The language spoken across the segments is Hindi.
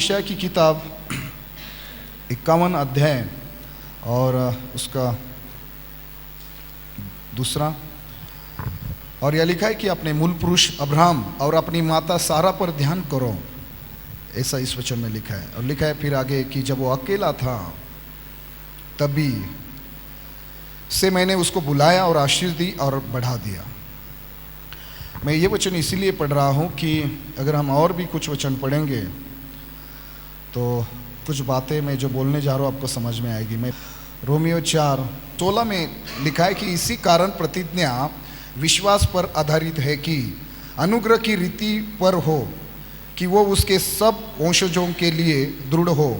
यशायाह की किताब 51 अध्याय और उसका दूसरा, और यह लिखा है कि अपने मूल पुरुष अब्राहम और अपनी माता सारा पर ध्यान करो, ऐसा इस वचन में लिखा है। और लिखा है फिर आगे कि जब वो अकेला था तभी से मैंने उसको बुलाया और आशीष दी और बढ़ा दिया। मैं ये वचन इसीलिए पढ़ रहा हूँ कि अगर हम और भी कुछ वचन पढ़ेंगे तो कुछ बातें मैं जो बोलने जा रहा हूँ आपको समझ में आएगी। मैं रोमियो 4:16 में लिखा है कि इसी कारण प्रतिज्ञा विश्वास पर आधारित है कि अनुग्रह की रीति पर हो कि वो उसके सब वंशजों के लिए दृढ़ हो,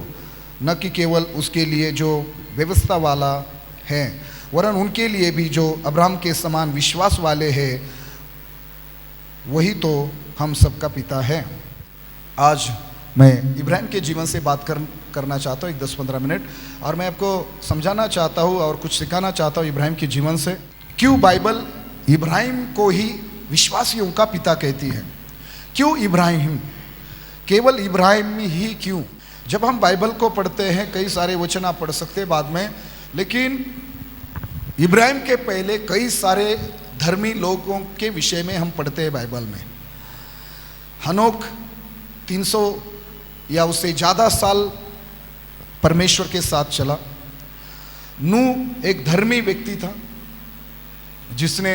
न कि केवल उसके लिए जो व्यवस्था वाला है, वरन उनके लिए भी जो अब्राहम के समान विश्वास वाले हैं, वही तो हम सबका पिता है। आज मैं इब्राहिम के जीवन से बात करना चाहता हूँ 10-15 मिनट, और मैं आपको समझाना चाहता हूँ और कुछ सिखाना चाहता हूँ इब्राहिम के जीवन से। क्यों बाइबल इब्राहिम को ही विश्वासियों का पिता कहती है? क्यों इब्राहिम, केवल इब्राहिम ही क्यों? जब हम बाइबल को पढ़ते हैं, कई सारे वचन आप पढ़ सकते हैं बाद में, लेकिन इब्राहिम के पहले कई सारे धर्मी लोगों के विषय में हम पढ़ते हैं बाइबल में। हनोक 300 या उससे ज़्यादा साल परमेश्वर के साथ चला। नूह एक धर्मी व्यक्ति था जिसने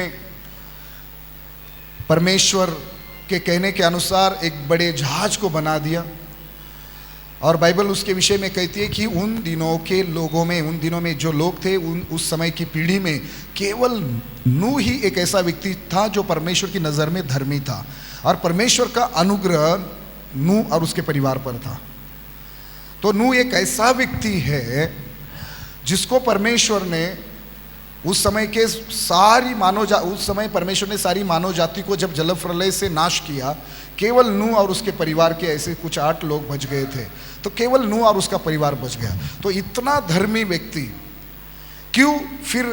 परमेश्वर के कहने के अनुसार एक बड़े जहाज को बना दिया, और बाइबल उसके विषय में कहती है कि उन दिनों के लोगों में, उन दिनों में जो लोग थे, उस समय की पीढ़ी में केवल नूह ही एक ऐसा व्यक्ति था जो परमेश्वर की नज़र में धर्मी था, और परमेश्वर का अनुग्रह नूह और उसके परिवार पर था। तो नूह एक ऐसा व्यक्ति है जिसको परमेश्वर ने उस समय के सारी उस समय परमेश्वर ने सारी मानव जाति को जब जलप्रलय से नाश किया, केवल नूह और उसके परिवार के ऐसे कुछ 8 लोग बच गए थे। तो केवल नूह और उसका परिवार बच गया। तो इतना धर्मी व्यक्ति क्यों फिर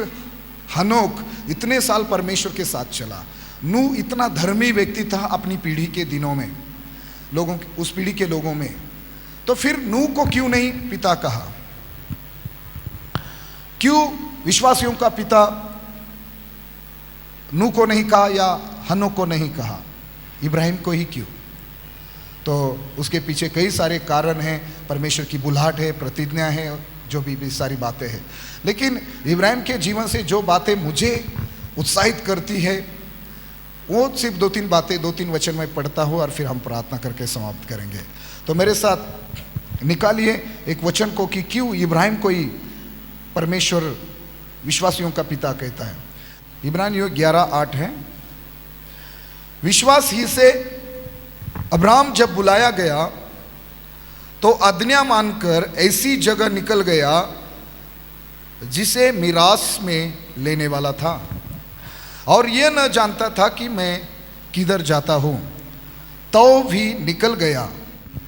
हनोक इतने साल परमेश्वर के साथ चला? नूह इतना धर्मी व्यक्ति था अपनी पीढ़ी के दिनों में, लोगों, उस पीढ़ी के लोगों में, तो फिर नूह को क्यों नहीं पिता कहा? क्यों विश्वासियों का पिता नूह को नहीं कहा या हनोक को नहीं कहा, इब्राहिम को ही क्यों? तो उसके पीछे कई सारे कारण हैं। परमेश्वर की बुलाहट है, प्रतिज्ञा है, जो भी सारी बातें हैं। लेकिन इब्राहिम के जीवन से जो बातें मुझे उत्साहित करती है वो सिर्फ 2-3 बातें, 2-3 वचन में पढ़ता हूँ और फिर हम प्रार्थना करके समाप्त करेंगे। तो मेरे साथ निकालिए एक वचन को कि क्यों इब्राहिम को ही परमेश्वर विश्वासियों का पिता कहता है। इब्रानियों 11:8 है, विश्वास ही से अब्राहम जब बुलाया गया तो आज्ञा मानकर ऐसी जगह निकल गया जिसे मिरास में लेने वाला था, और यह न जानता था कि मैं किधर जाता हूँ, तो भी निकल गया।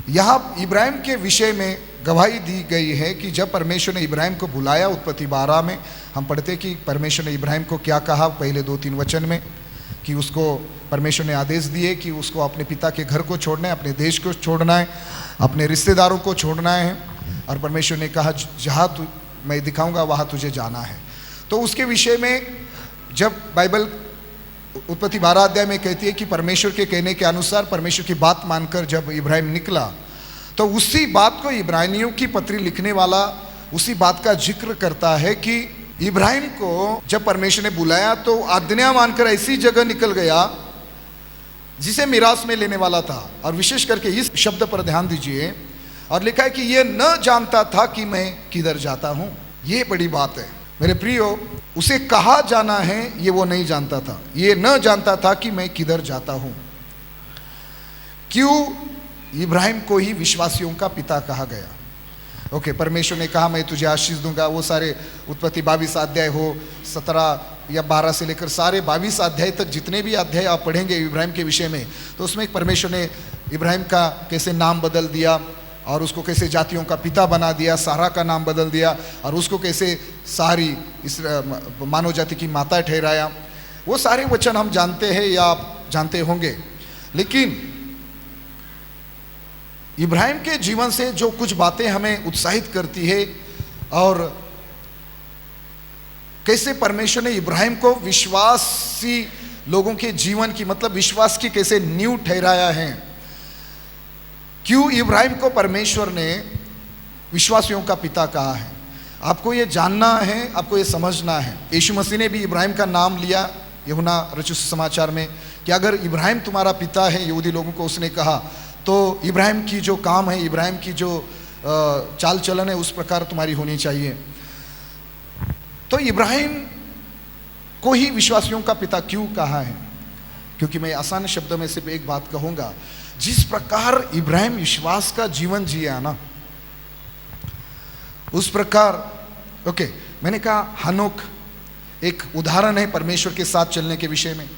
यहाँ इब्राहिम के विषय में गवाही दी गई है कि जब परमेश्वर ने इब्राहिम को बुलाया, उत्पत्ति 12 में हम पढ़ते कि परमेश्वर ने इब्राहिम को क्या कहा पहले 2-3 वचन में, कि उसको परमेश्वर ने आदेश दिए कि उसको अपने पिता के घर को छोड़ना है, अपने देश को छोड़ना है, अपने रिश्तेदारों को छोड़ना है, और परमेश्वर ने कहा जहाँ मैं दिखाऊंगा वहाँ तुझे जाना है। तो उसके विषय में जब बाइबल उत्पत्ति 12 अध्याय में कहती है कि परमेश्वर के कहने के अनुसार, परमेश्वर की बात मानकर जब इब्राहिम निकला, तो उसी बात को इब्रानियों की पत्री लिखने वाला उसी बात का जिक्र करता है कि इब्राहिम को जब परमेश्वर ने बुलाया तो आज्ञा मानकर ऐसी जगह निकल गया जिसे मिरास में लेने वाला था। और विशेष करके इस शब्द पर ध्यान दीजिए, और लिखा है कि यह न जानता था कि मैं किधर जाता हूं। ये बड़ी बात है मेरे प्रियो, उसे कहाँ जाना है ये वो नहीं जानता था, ये न जानता था कि मैं किधर जाता हूं। क्यों इब्राहिम को ही विश्वासियों का पिता कहा गया? ओके, परमेश्वर ने कहा मैं तुझे आशीष दूंगा। वो सारे उत्पत्ति 22 अध्याय हो, 17 या 12 से लेकर सारे 22 अध्याय तक जितने भी अध्याय आप पढ़ेंगे इब्राहिम के विषय में, तो उसमें परमेश्वर ने इब्राहिम का कैसे नाम बदल दिया और उसको कैसे जातियों का पिता बना दिया, सारा का नाम बदल दिया और उसको कैसे सारी इस मानव जाति की माता ठहराया। वो सारे वचन हम जानते हैं या आप जानते होंगे। लेकिन इब्राहिम के जीवन से जो कुछ बातें हमें उत्साहित करती है और कैसे परमेश्वर ने इब्राहिम को विश्वासी लोगों के जीवन की, मतलब विश्वास की कैसे नींव ठहराया है। क्यों इब्राहिम को परमेश्वर ने विश्वासियों का पिता कहा है, आपको ये जानना है, आपको ये समझना है। यीशु मसीह ने भी इब्राहिम का नाम लिया यूहन्ना रचित सुसमाचार में कि अगर इब्राहिम तुम्हारा पिता है, यहूदी लोगों को उसने कहा, तो इब्राहिम की जो काम है, इब्राहिम की जो चाल चलन है, उस प्रकार तुम्हारी होनी चाहिए। तो इब्राहिम को ही विश्वासियों का पिता क्यों कहा है? क्योंकि मैं आसान शब्दों में सिर्फ एक बात कहूँगा, जिस प्रकार इब्राहिम विश्वास का जीवन जिया ना, उस प्रकार मैंने कहा हनोक एक उदाहरण है परमेश्वर के साथ चलने के विषय में।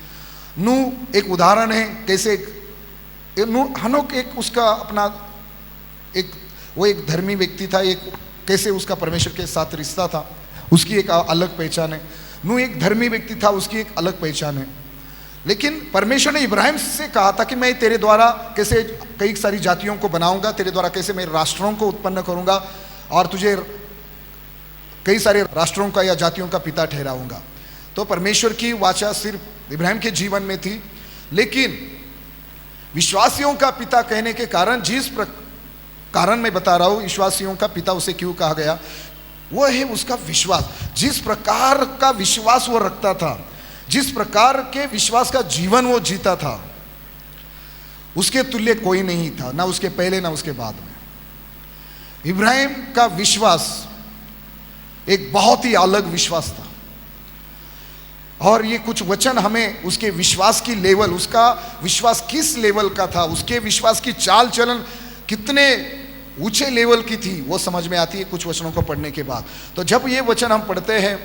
नूह एक उदाहरण है कैसे हनोक एक उसका अपना वो एक धर्मी व्यक्ति था, एक कैसे उसका परमेश्वर के साथ रिश्ता था, उसकी एक अलग पहचान है। नूह एक धर्मी व्यक्ति था, उसकी एक अलग पहचान है। लेकिन परमेश्वर ने इब्राहिम से कहा था कि मैं तेरे द्वारा कैसे कई सारी जातियों को बनाऊंगा, तेरे द्वारा कैसे मैं राष्ट्रों को उत्पन्न करूंगा और तुझे कई सारे राष्ट्रों का या जातियों का पिता ठहराऊंगा। तो परमेश्वर की वाचा सिर्फ इब्राहिम के जीवन में थी, लेकिन विश्वासियों का पिता कहने के कारण, जिस कारण मैं बता रहा हूं विश्वासियों का पिता उसे क्यों कहा गया, वो है उसका विश्वास। जिस प्रकार का विश्वास वो रखता था, जिस प्रकार के विश्वास का जीवन वो जीता था, उसके तुल्य कोई नहीं था, ना उसके पहले ना उसके बाद में। इब्राहिम का विश्वास एक बहुत ही अलग विश्वास था। और ये कुछ वचन हमें उसके विश्वास की लेवल, उसका विश्वास किस लेवल का था, उसके विश्वास की चाल चलन कितने ऊंचे लेवल की थी, वो समझ में आती है कुछ वचनों को पढ़ने के बाद। तो जब ये वचन हम पढ़ते हैं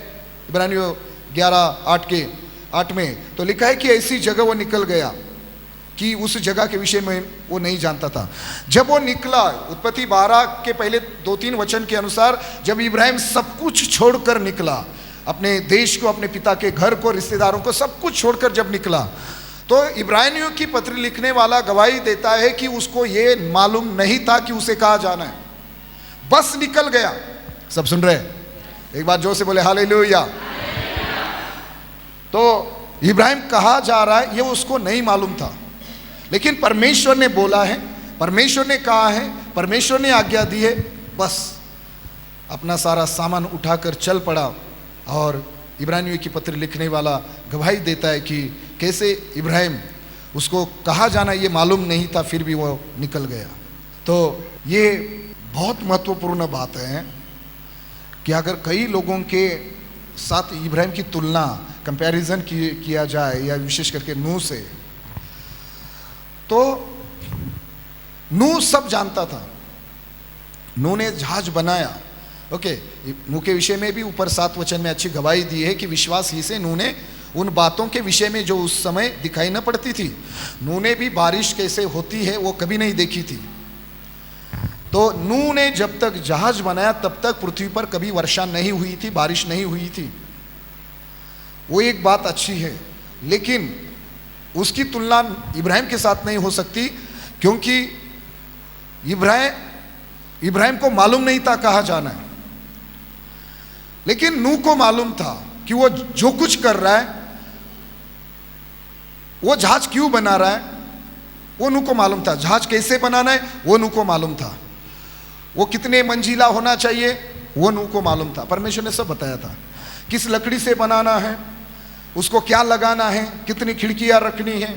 इब्रानियों 11:8 में, तो लिखा है कि ऐसी जगह वो निकल गया कि उस जगह के विषय में वो नहीं जानता था। जब वो निकला, उत्पत्ति 12 के पहले 2-3 वचन के अनुसार, जब इब्राहिम सब कुछ छोड़कर निकला, अपने देश को, अपने पिता के घर को, रिश्तेदारों को, सब कुछ छोड़कर जब निकला, तो इब्रानियों की पत्री लिखने वाला गवाही देता है कि उसको ये मालूम नहीं था कि उसे कहाँ जाना है, बस निकल गया। सब सुन रहे? एक बार जोर से बोले हालेलुया। तो इब्राहिम कहाँ जा रहा है ये उसको नहीं मालूम था, लेकिन परमेश्वर ने बोला है, परमेश्वर ने कहा है, परमेश्वर ने आज्ञा दी है, बस अपना सारा सामान उठाकर चल पड़ा। और इब्रानियों की पत्र लिखने वाला गवाही देता है कि कैसे इब्राहिम, उसको कहाँ जाना ये मालूम नहीं था, फिर भी वो निकल गया। तो ये बहुत महत्वपूर्ण बात है कि अगर कई लोगों के साथ इब्राहिम की तुलना, कंपैरिजन किया जाए, या विशेष करके नूह से, तो नूह सब जानता था। नूह ने जहाज बनाया, नूह के विषय में भी ऊपर 7 वचन में अच्छी गवाही दी है कि विश्वास ही से नूह ने उन बातों के विषय में जो उस समय दिखाई न पड़ती थी, नूह ने भी बारिश कैसे होती है वो कभी नहीं देखी थी। तो नूह ने जब तक जहाज बनाया तब तक पृथ्वी पर कभी वर्षा नहीं हुई थी, बारिश नहीं हुई थी। वो एक बात अच्छी है, लेकिन उसकी तुलना इब्राहिम के साथ नहीं हो सकती, क्योंकि इब्राहिम को मालूम नहीं था कहाँ जाना है, लेकिन नूह को मालूम था कि वो जो कुछ कर रहा है, वो जहाज क्यों बना रहा है, वो नूह को मालूम था। जहाज कैसे बनाना है वो नूह को मालूम था। वो कितने मंजिला होना चाहिए वो नूह को मालूम था। परमेश्वर ने सब बताया था, किस लकड़ी से बनाना है, उसको क्या लगाना है, कितनी खिड़कियां रखनी है,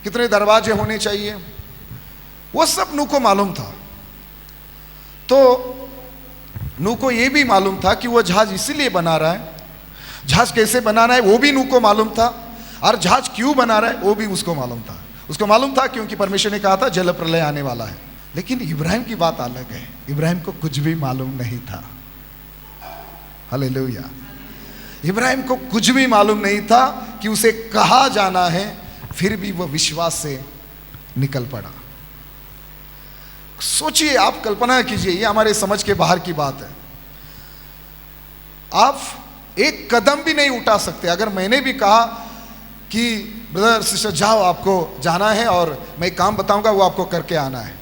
कितने दरवाजे होने चाहिए, वो सब नूह को मालूम था। तो नूह को ये भी मालूम था कि वो जहाज इसीलिए बना रहा है, जहाज कैसे बनाना है वो भी नूह को मालूम था, और जहाज क्यों बना रहा है वो भी उसको मालूम था। उसको मालूम था क्योंकि परमेश्वर ने कहा था जल प्रलय आने वाला है। लेकिन इब्राहिम की बात अलग है, इब्राहिम को कुछ भी मालूम नहीं था। हालेलुया। इब्राहिम को कुछ भी मालूम नहीं था कि उसे कहाँ जाना है, फिर भी वह विश्वास से निकल पड़ा। सोचिए, आप कल्पना कीजिए, ये हमारे समझ के बाहर की बात है। आप एक कदम भी नहीं उठा सकते। अगर मैंने भी कहा कि ब्रदर सिस्टर जाओ, आपको जाना है और मैं काम बताऊंगा, वो आपको करके आना है,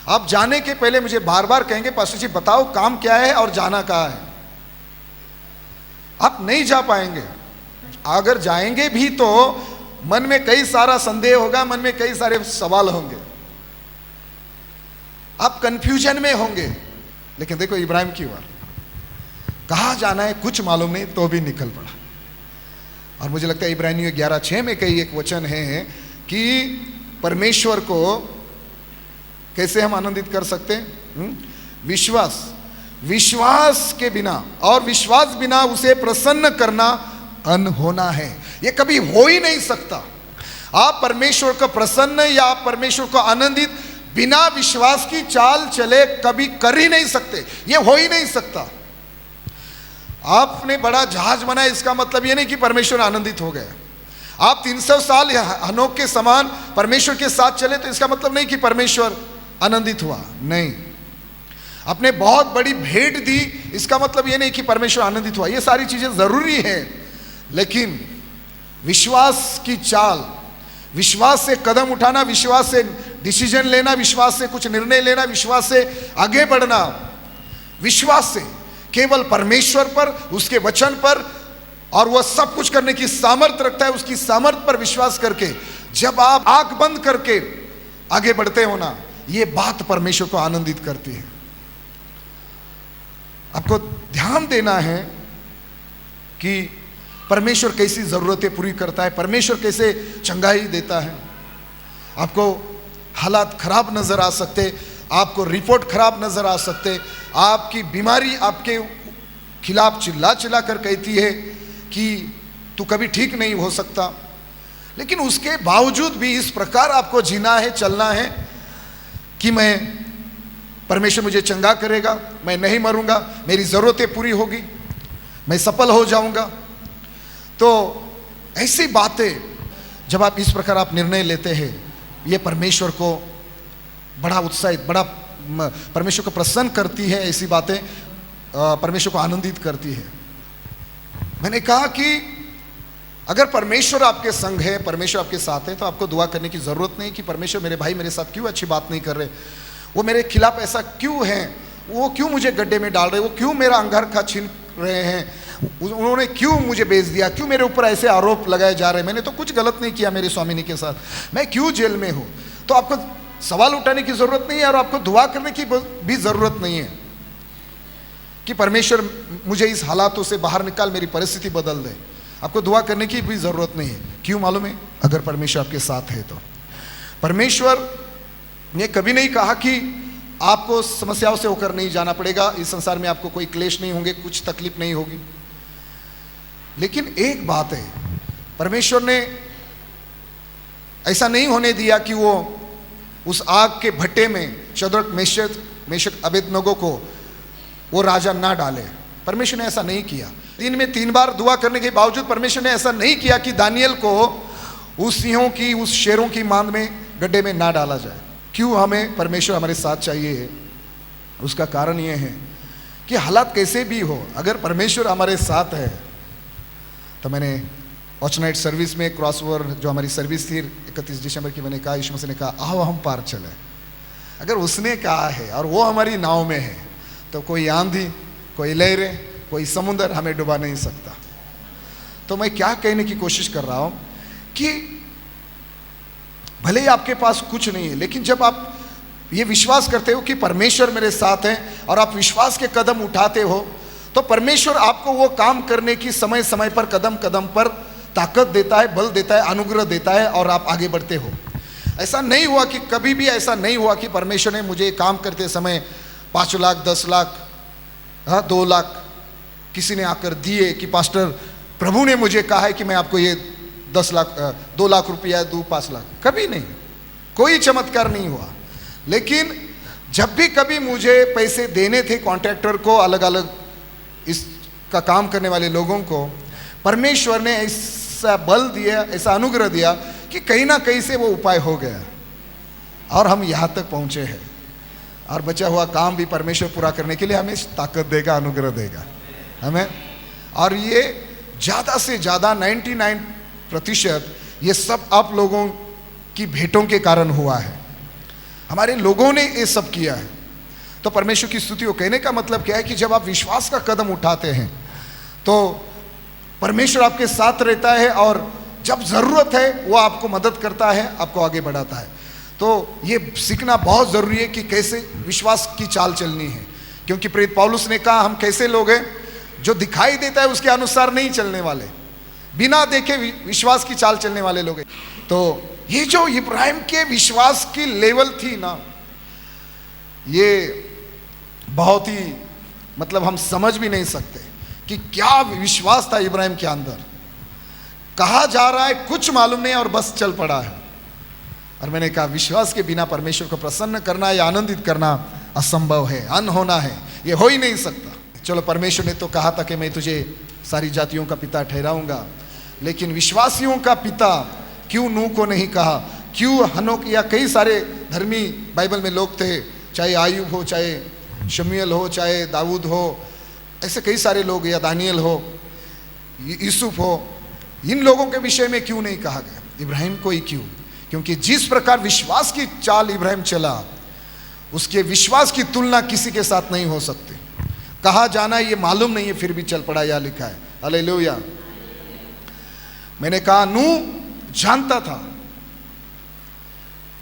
आप जाने के पहले मुझे बार बार कहेंगे पास्टर जी बताओ काम क्या है और जाना कहाँ है, आप नहीं जा पाएंगे। अगर जाएंगे भी तो मन में कई सारा संदेह होगा, मन में कई सारे सवाल होंगे, आप कंफ्यूजन में होंगे। लेकिन देखो इब्राहिम की बात, कहाँ जाना है कुछ मालूम नहीं तो भी निकल पड़ा। और मुझे लगता है इब्रानियों 11:6 में कई एक वचन है कि परमेश्वर को कैसे हम आनंदित कर सकते हैं? विश्वास के बिना, और विश्वास बिना उसे प्रसन्न करना अनहोना है। ये कभी हो ही नहीं सकता। आप परमेश्वर को प्रसन्न या आप परमेश्वर को आनंदित बिना विश्वास की चाल चले कभी कर ही नहीं सकते, ये हो ही नहीं सकता। आपने बड़ा जहाज बनाया इसका मतलब ये नहीं कि परमेश्वर आनंदित हो गया। आप 300 साल हनोक के समान परमेश्वर के साथ चले तो इसका मतलब नहीं कि परमेश्वर आनंदित हुआ, नहीं। आपने बहुत बड़ी भेंट दी इसका मतलब ये नहीं कि परमेश्वर आनंदित हुआ। ये सारी चीजें जरूरी है, लेकिन विश्वास की चाल, विश्वास से कदम उठाना, विश्वास से डिसीजन लेना, विश्वास से कुछ निर्णय लेना, विश्वास से आगे बढ़ना, विश्वास से केवल परमेश्वर पर, उसके वचन पर, और वह सब कुछ करने की सामर्थ्य रखता है, उसकी सामर्थ्य पर विश्वास करके जब आप आंख बंद करके आगे बढ़ते हो ना, ये बात परमेश्वर को आनंदित करती है। आपको ध्यान देना है कि परमेश्वर कैसी जरूरतें पूरी करता है, परमेश्वर कैसे चंगाई देता है। आपको हालात खराब नजर आ सकते, आपको रिपोर्ट खराब नजर आ सकते, आपकी बीमारी आपके खिलाफ चिल्ला चिल्ला कर कहती है कि तू कभी ठीक नहीं हो सकता, लेकिन उसके बावजूद भी इस प्रकार आपको जीना है, चलना है कि मैं, परमेश्वर मुझे चंगा करेगा, मैं नहीं मरूंगा, मेरी ज़रूरतें पूरी होगी, मैं सफल हो जाऊंगा। तो ऐसी बातें जब आप इस प्रकार आप निर्णय लेते हैं, ये परमेश्वर को बड़ा उत्साहित, बड़ा परमेश्वर को प्रसन्न करती है। ऐसी बातें परमेश्वर को आनंदित करती है। मैंने कहा कि अगर परमेश्वर आपके संग है, परमेश्वर आपके साथ है, तो आपको दुआ करने की ज़रूरत नहीं कि परमेश्वर मेरे भाई मेरे साथ क्यों अच्छी बात नहीं कर रहे, वो मेरे खिलाफ ऐसा क्यों है, वो क्यों मुझे गड्ढे में डाल रहे, वो क्यों मेरा अंगारखा छीन रहे हैं, उन्होंने क्यों मुझे बेच दिया, क्यों मेरे ऊपर ऐसे आरोप लगाए जा रहे हैं, मैंने तो कुछ गलत नहीं किया मेरी स्वामिनी के साथ, मैं क्यों जेल में हूँ। तो आपको सवाल उठाने की ज़रूरत नहीं है, और आपको दुआ करने की भी ज़रूरत नहीं है कि परमेश्वर मुझे इस हालातों से बाहर निकाल, मेरी परिस्थिति बदल दे। आपको दुआ करने की भी ज़रूरत नहीं है। क्यों मालूम है? अगर परमेश्वर आपके साथ है तो। परमेश्वर ने कभी नहीं कहा कि आपको समस्याओं से होकर नहीं जाना पड़ेगा, इस संसार में आपको कोई क्लेश नहीं होंगे, कुछ तकलीफ नहीं होगी। लेकिन एक बात है, परमेश्वर ने ऐसा नहीं होने दिया कि वो उस आग के भट्टे में शद्रक मेशक अबेदनगो को वो राजा ना डाले। परमेश्वर ने ऐसा नहीं किया। दिन में 3 बार दुआ करने के बावजूद परमेश्वर ने ऐसा नहीं किया कि दानियल को उस सिंहों की, उस शेरों की मांद में, गड्ढे में ना डाला जाए। क्यों हमें परमेश्वर हमारे साथ चाहिए? उसका कारण ये है कि हालात कैसे भी हो, अगर परमेश्वर हमारे साथ है तो मैंने वॉच नाइट सर्विस में क्रॉस ओवर जो हमारी सर्विस थी 31 दिसंबर की, मैंने कहा, यीशु मसीह ने कहा आओ हम पार चले। अगर उसने कहा है और वो हमारी नाव में है तो कोई आंधी, कोई लहरें, कोई समुंदर हमें डुबा नहीं सकता। तो मैं क्या कहने की कोशिश कर रहा हूँ कि भले ही आपके पास कुछ नहीं है, लेकिन जब आप ये विश्वास करते हो कि परमेश्वर मेरे साथ है और आप विश्वास के कदम उठाते हो, तो परमेश्वर आपको वो काम करने की समय समय पर, कदम कदम पर ताकत देता है, बल देता है, अनुग्रह देता है, और आप आगे बढ़ते हो। ऐसा नहीं हुआ कि कभी भी ऐसा नहीं हुआ कि परमेश्वर ने मुझे काम करते समय 5 लाख, 10 लाख, 2 लाख किसी ने आकर दिए कि पास्टर प्रभु ने मुझे कहा है कि मैं आपको ये 10 लाख, 2 लाख रुपया दूँ, 5 लाख। कभी नहीं, कोई चमत्कार नहीं हुआ। लेकिन जब भी कभी मुझे पैसे देने थे कॉन्ट्रैक्टर को, अलग अलग इसका काम करने वाले लोगों को, परमेश्वर ने ऐसा बल दिया, ऐसा अनुग्रह दिया कि कहीं ना कहीं से वो उपाय हो गया और हम यहाँ तक पहुँचे हैं। और बचा हुआ काम भी परमेश्वर पूरा करने के लिए हमें ताकत देगा, अनुग्रह देगा हमें। और ये ज़्यादा से ज़्यादा 99% ये सब आप लोगों की भेंटों के कारण हुआ है। हमारे लोगों ने ये सब किया है। तो परमेश्वर की स्तुति हो। कहने का मतलब क्या है कि जब आप विश्वास का कदम उठाते हैं तो परमेश्वर आपके साथ रहता है, और जब ज़रूरत है वो आपको मदद करता है, आपको आगे बढ़ाता है। तो ये सीखना बहुत ज़रूरी है कि कैसे विश्वास की चाल चलनी है, क्योंकि प्रेरित पौलुस ने कहा हम कैसे लोग हैं जो दिखाई देता है उसके अनुसार नहीं चलने वाले, बिना देखे विश्वास की चाल चलने वाले लोग हैं। तो ये जो इब्राहिम के विश्वास की लेवल थी ना, ये बहुत ही मतलब हम समझ भी नहीं सकते कि क्या विश्वास था इब्राहिम के अंदर। कहा जा रहा है कुछ मालूम नहीं और बस चल पड़ा है। और मैंने कहा विश्वास के बिना परमेश्वर को प्रसन्न करना या आनंदित करना असंभव है, अनहोना है, ये हो ही नहीं सकता। चलो, परमेश्वर ने तो कहा था कि मैं तुझे सारी जातियों का पिता ठहराऊंगा, लेकिन विश्वासियों का पिता क्यों नूह को नहीं कहा, क्यों हनोक या कई सारे धर्मी बाइबल में लोग थे, चाहे आयुब हो, चाहे शमूएल हो, चाहे दाऊद हो, ऐसे कई सारे लोग, या दानियल हो, यूसुफ हो, इन लोगों के विषय में क्यों नहीं कहा गया, इब्राहिम को ही क्यों? क्योंकि जिस प्रकार विश्वास की चाल इब्राहिम चला, उसके विश्वास की तुलना किसी के साथ नहीं हो सकती। कहाँ जाना है ये मालूम नहीं है, फिर भी चल पड़ा, या लिखा है। हालेलुया। मैंने कहा नूह जानता था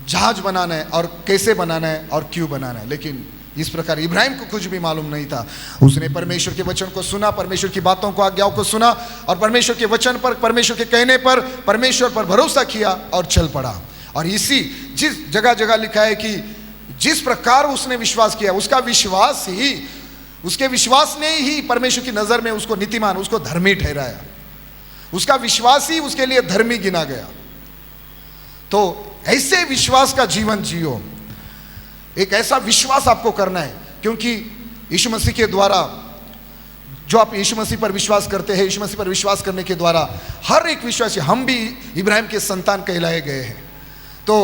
जहाज बनाना है और कैसे बनाना है और क्यों बनाना है, लेकिन इस प्रकार इब्राहिम को कुछ भी मालूम नहीं था। उसने परमेश्वर के वचन को सुना, परमेश्वर की बातों को, आज्ञाओं को सुना, और परमेश्वर के वचन पर, परमेश्वर के कहने पर, परमेश्वर पर भरोसा किया और चल पड़ा। और इसी जिस जगह जगह लिखा है कि जिस प्रकार उसने विश्वास किया, उसका विश्वास ही, उसके विश्वास ने ही परमेश्वर की नजर में उसको नीतिमान, उसको धर्मी ठहराया। उसका विश्वास ही उसके लिए धर्मी गिना गया। तो ऐसे विश्वास का जीवन जियो। एक ऐसा विश्वास आपको करना है, क्योंकि यीशु मसीह के द्वारा, जो आप यीशु मसीह पर विश्वास करते हैं, यीशु मसीह पर विश्वास करने के द्वारा हर एक विश्वासी, हम भी इब्राहिम के संतान कहलाए गए हैं। तो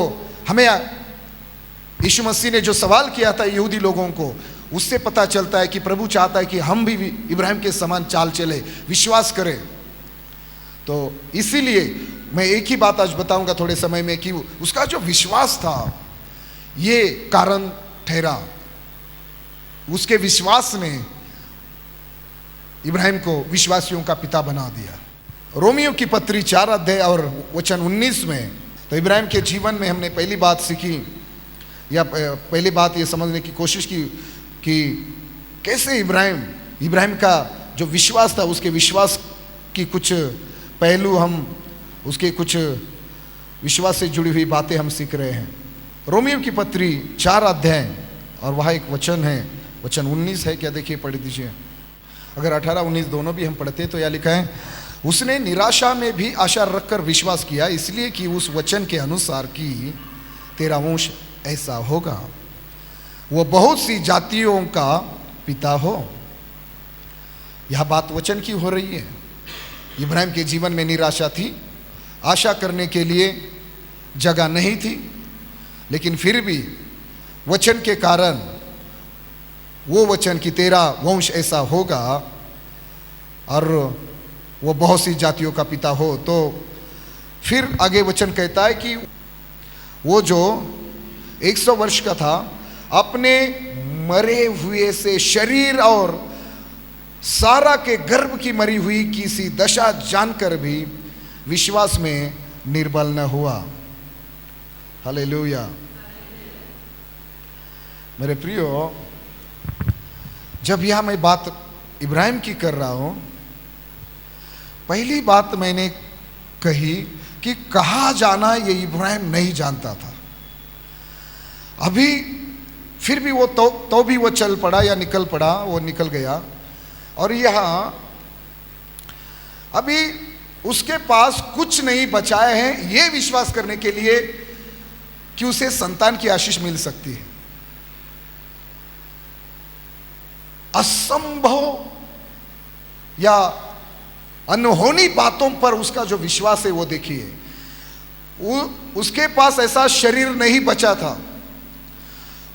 हमें यीशु मसीह ने जो सवाल किया था यहूदी लोगों को, उससे पता चलता है कि प्रभु चाहता है कि हम भी इब्राहिम के समान चाल चले, विश्वास करें। तो इसीलिए मैं एक ही बात आज बताऊंगा थोड़े समय में, कि उसका जो विश्वास था ये कारण ठहरा। उसके विश्वास ने इब्राहिम को विश्वासियों का पिता बना दिया। रोमियो की पत्री 4 अध्याय और वचन 19 में, तो इब्राहिम के जीवन में हमने पहली बात सीखी, या पहली बात ये समझने की कोशिश की कि कैसे इब्राहिम का जो विश्वास था, उसके विश्वास की कुछ पहलू, हम उसके कुछ विश्वास से जुड़ी हुई बातें हम सीख रहे हैं। रोमियो की पत्री 4 अध्याय और वहाँ एक वचन है, वचन 19 है क्या, देखिए पढ़ दीजिए। अगर 18-19 दोनों भी हम पढ़ते तो यह लिखा है, उसने निराशा में भी आशा रखकर विश्वास किया, इसलिए कि उस वचन के अनुसार कि तेरा वंश ऐसा होगा, वो बहुत सी जातियों का पिता हो। यह बात वचन की हो रही है। इब्राहिम के जीवन में निराशा थी, आशा करने के लिए जगह नहीं थी, लेकिन फिर भी वचन के कारण, वो वचन कि तेरा वंश ऐसा होगा और वो बहुत सी जातियों का पिता हो। तो फिर आगे वचन कहता है कि वो जो 100 वर्ष का था, अपने मरे हुए से शरीर और सारा के गर्भ की मरी हुई किसी दशा जानकर भी विश्वास में निर्बल न हुआ। हालेलुया। मेरे प्रियो, जब यह मैं बात इब्राहिम की कर रहा हूं, पहली बात मैंने कही कि कहाँ जाना ये इब्राहिम नहीं जानता था। अभी फिर भी वो तो भी वो चल पड़ा या निकल पड़ा, वो निकल गया। और यहाँ अभी उसके पास कुछ नहीं बचाए हैं ये विश्वास करने के लिए कि उसे संतान की आशीष मिल सकती है। असंभव या अनहोनी बातों पर उसका जो विश्वास है वो देखिए। उसके पास ऐसा शरीर नहीं बचा था,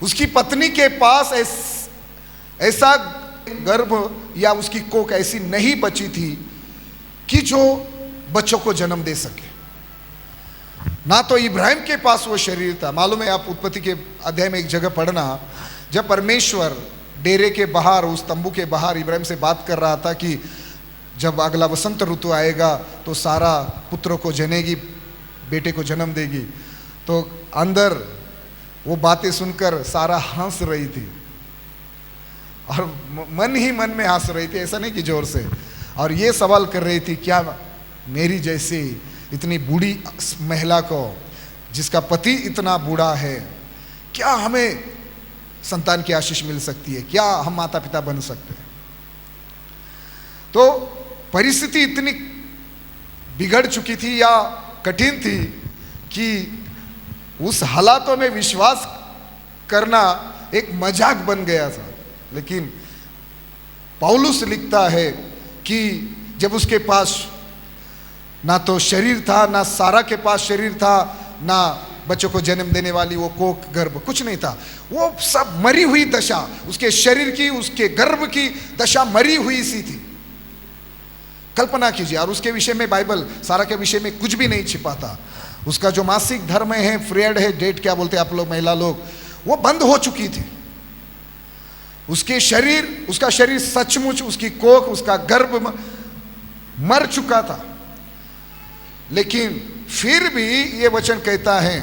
उसकी पत्नी के पास ऐसा गर्भ या उसकी कोख ऐसी नहीं बची थी कि जो बच्चों को जन्म दे सके। ना तो इब्राहिम के पास वो शरीर था। मालूम है, आप उत्पत्ति के अध्याय में एक जगह पढ़ना, जब परमेश्वर डेरे के बाहर, उस तंबू के बाहर इब्राहिम से बात कर रहा था कि जब अगला वसंत ऋतु आएगा तो सारा पुत्रों को जनेगी, बेटे को जन्म देगी, तो अंदर वो बातें सुनकर सारा हंस रही थी और मन ही मन में हंस रही थी, ऐसा नहीं कि जोर से, और ये सवाल कर रही थी, क्या मेरी जैसी इतनी बूढ़ी महिला को, जिसका पति इतना बूढ़ा है, क्या हमें संतान की आशीष मिल सकती है? क्या हम माता पिता बन सकते हैं? तो परिस्थिति इतनी बिगड़ चुकी थी या कठिन थी कि उस हालातों में विश्वास करना एक मजाक बन गया था। लेकिन पौलुस लिखता है कि जब उसके पास ना तो शरीर था, ना सारा के पास शरीर था, ना बच्चों को जन्म देने वाली वो कोख गर्भ, कुछ नहीं था, वो सब मरी हुई दशा, उसके शरीर की, उसके गर्भ की दशा मरी हुई सी थी। कल्पना कीजिए। और उसके विषय में बाइबल सारा के विषय में कुछ भी नहीं छिपाता। उसका जो मासिक धर्म है, फ्रेड है, डेट क्या बोलते हैं आप लोग महिला लोग, वो बंद हो चुकी थी। उसके शरीर, उसका शरीर सचमुच, उसकी कोख, उसका गर्भ मर चुका था। लेकिन फिर भी ये वचन कहता है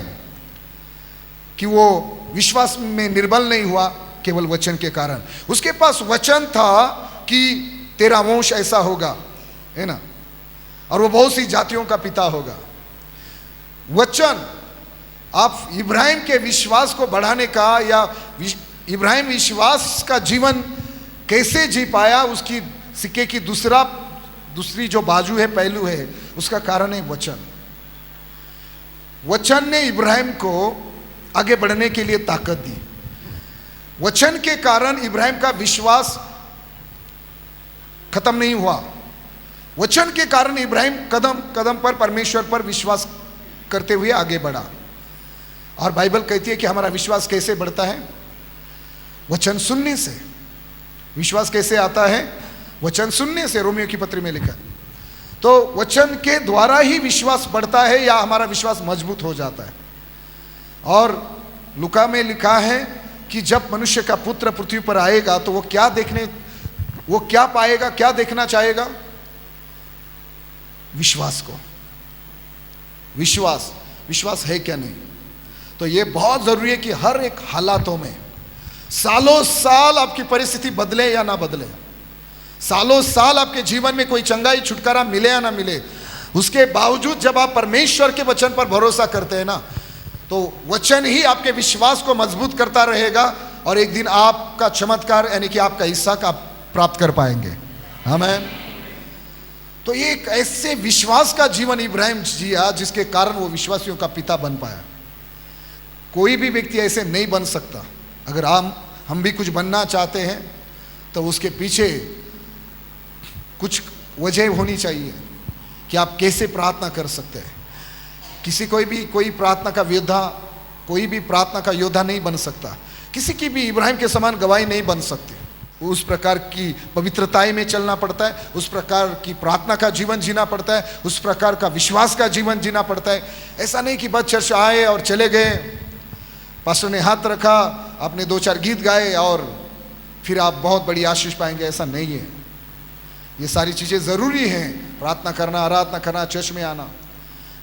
कि वो विश्वास में निर्बल नहीं हुआ केवल वचन के कारण। उसके पास वचन था कि तेरा वंश ऐसा होगा, है ना, और वो बहुत सी जातियों का पिता होगा। वचन, आप इब्राहिम के विश्वास को बढ़ाने का, या इब्राहिम विश्वास का जीवन कैसे जी पाया, उसकी सिक्के की दूसरी जो बाजू है, पहलू है, उसका कारण है वचन। वचन ने इब्राहिम को आगे बढ़ने के लिए ताकत दी। वचन के कारण इब्राहिम का विश्वास खत्म नहीं हुआ। वचन के कारण इब्राहिम कदम कदम पर परमेश्वर पर विश्वास करते हुए आगे बढ़ा। और बाइबल कहती है कि हमारा विश्वास कैसे बढ़ता है? वचन सुनने से। विश्वास कैसे आता है? वचन सुनने से, रोमियो की पत्री में लिखा। तो वचन के द्वारा ही विश्वास बढ़ता है या हमारा विश्वास मजबूत हो जाता है। और लूका में लिखा है कि जब मनुष्य का पुत्र पृथ्वी पर आएगा तो वो क्या पाएगा, क्या देखना चाहेगा? विश्वास को। विश्वास है क्या नहीं? तो ये बहुत जरूरी है कि हर एक हालातों में, सालों साल आपकी परिस्थिति बदले या ना बदले, सालों साल आपके जीवन में कोई चंगाई छुटकारा मिले या ना मिले, उसके बावजूद जब आप परमेश्वर के वचन पर भरोसा करते हैं ना, तो वचन ही आपके विश्वास को मजबूत करता रहेगा और एक दिन आपका चमत्कार यानी कि आपका हिस्सा का प्राप्त कर पाएंगे। आमीन। तो ये एक ऐसे विश्वास का जीवन इब्राहिम जिया जिसके कारण वो विश्वासियों का पिता बन पाया। कोई भी व्यक्ति ऐसे नहीं बन सकता। अगर हम भी कुछ बनना चाहते हैं तो उसके पीछे कुछ वजह होनी चाहिए कि आप कैसे प्रार्थना कर सकते हैं। कोई प्रार्थना का योद्धा, कोई भी प्रार्थना का योद्धा नहीं बन सकता। किसी की भी इब्राहिम के समान गवाही नहीं बन सकती। उस प्रकार की पवित्रताई में चलना पड़ता है, उस प्रकार की प्रार्थना का जीवन जीना पड़ता है, उस प्रकार का विश्वास का जीवन जीना पड़ता है। ऐसा नहीं कि बस चर्च आए और चले गए, पास्टर ने हाथ रखा, आपने 2-4 गीत गाए और फिर आप बहुत बड़ी आशीष पाएंगे, ऐसा नहीं है। ये सारी चीज़ें ज़रूरी हैं, प्रार्थना करना, आराधना करना, चर्च में आना,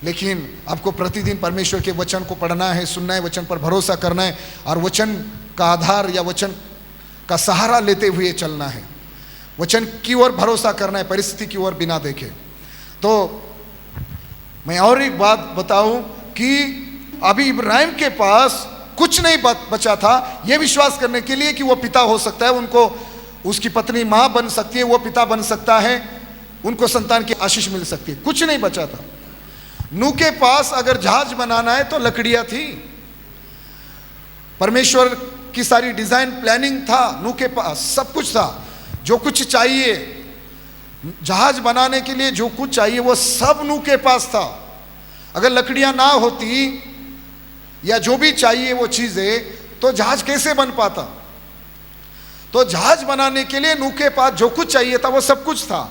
लेकिन आपको प्रतिदिन परमेश्वर के वचन को पढ़ना है, सुनना है, वचन पर भरोसा करना है और वचन का आधार या वचन का सहारा लेते हुए चलना है। वचन की ओर भरोसा करना है, परिस्थिति की ओर बिना देखे। तो मैं और एक बात बताऊं कि अभी इब्राहिम के पास कुछ नहीं बचा था यह विश्वास करने के लिए कि वो पिता हो सकता है, उनको उसकी पत्नी माँ बन सकती है, वो पिता बन सकता है, उनको संतान की आशीष मिल सकती है। कुछ नहीं बचा था। नूह के पास अगर जहाज बनाना है तो लकड़ियां थी, परमेश्वर की सारी डिजाइन प्लानिंग था, नूह के पास सब कुछ था। जो कुछ चाहिए जहाज बनाने के लिए, जो कुछ चाहिए वो सब नूह के पास था। अगर लकड़ियां ना होती या जो भी चाहिए वो चीजें, तो जहाज कैसे बन पाता? तो जहाज बनाने के लिए नूह के पास जो कुछ चाहिए था वो सब कुछ था,